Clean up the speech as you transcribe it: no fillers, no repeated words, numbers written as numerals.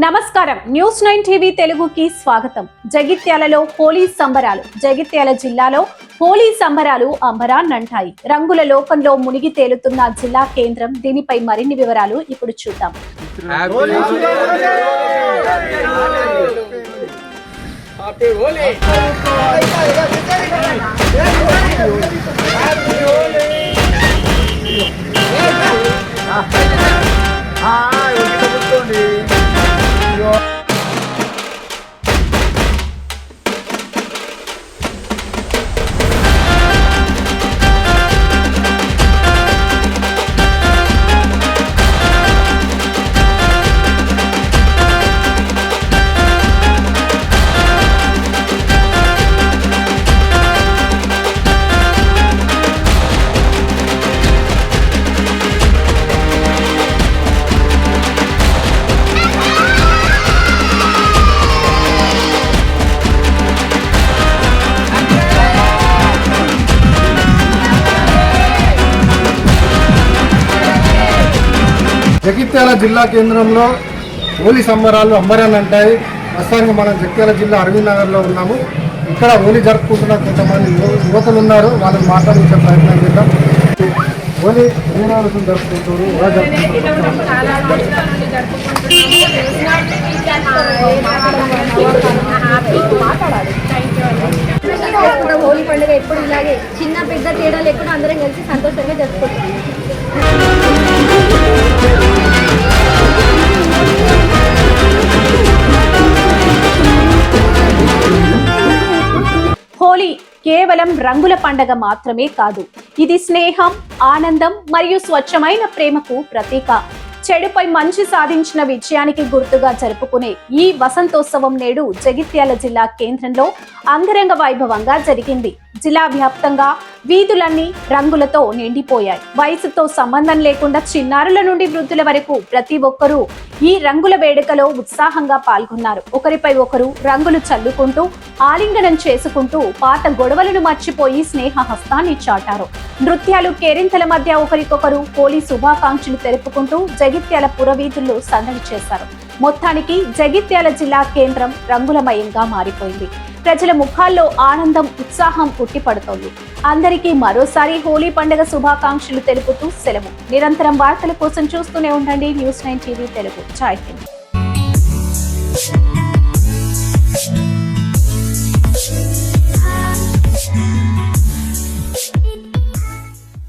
నమస్కారం news 9 TV తెలుగుకి స్వాగతం. జగిత్యాలలో హోలీ సంబరాలు. జగిత్యాల జిల్లాలో హోలీ సంబరాలు అంబరాన్నంటాయి. రంగుల లోకంలో మునిగి తేలుతున్న జిల్లా కేంద్రం. దీనిపై మరిన్ని వివరాలు ఇప్పుడు చూద్దాం. జగిత్యాల జిల్లా కేంద్రంలో హోలీ సంబరాలు అంబరాన్నంటాయి. ప్రస్తుతానికి మనం జగిత్యాల జిల్లా అరవింద్ నగర్లో ఉన్నాము. ఇక్కడ హోలీ జరుపుకుంటున్న కొంతమంది యువకులు ఉన్నారు. వాళ్ళని మాట్లాడించే ప్రయత్నం చేద్దాం. హోలీ ఎన్ని జరుపుకుంటారు, ఎలా జరుపుకుంటారు? హోలీ పండుగ ఎప్పుడు ఇలాగే చిన్న పెద్ద తేడాలు ఎప్పుడు అందరం కలిసి సంతోషంగా జరుపుకుంటాం. హోలీ కేవలం రంగుల పండగ మాత్రమే కాదు, ఇది స్నేహం, ఆనందం మరియు స్వచ్ఛమైన ప్రేమకు ప్రతీక. చెడుపై మంచి సాధించిన విజయానికి గుర్తుగా జరుపుకునే ఈ వసంతోత్సవం నేడు జగిత్యాల జిల్లా కేంద్రంలో అంగరంగ వైభవంగా జరిగింది. జిల్లా వ్యాప్తంగా వీధులన్నీ రంగులతో నిండిపోయాయి. వయసుతో సంబంధం లేకుండా చిన్నారుల నుండి వృద్ధుల వరకు ప్రతి ఒక్కరూ ఈ రంగుల వేడుకలో ఉత్సాహంగా పాల్గొన్నారు. ఒకరిపై ఒకరు రంగులు చల్లుకుంటూ ఆలింగనం చేసుకుంటూ పాత గొడవలను మర్చిపోయి స్నేహ హస్తాన్ని చాటారు. నృత్యాలు, కేరింతల మధ్య ఒకరికొకరు హోలీ శుభాకాంక్షలు తెలుపుకుంటూ జగిత్యాల పురవీధుల్లో సందడి చేశారు. మొత్తానికి జగిత్యాల జిల్లా కేంద్రం రంగులమయంగా మారిపోయింది. ప్రజల ముఖాల్లో ఆనందం, ఉత్సాహం పుట్టిపడుతోంది. అందరికీ మరోసారి హోలీ పండుగ శుభాకాంక్షలు తెలుపుతూ సెలవు. నిరంతరం వార్తల కోసం చూస్తూనే ఉండండి న్యూస్ 9 టీవీ తెలుగు. జై హింద్.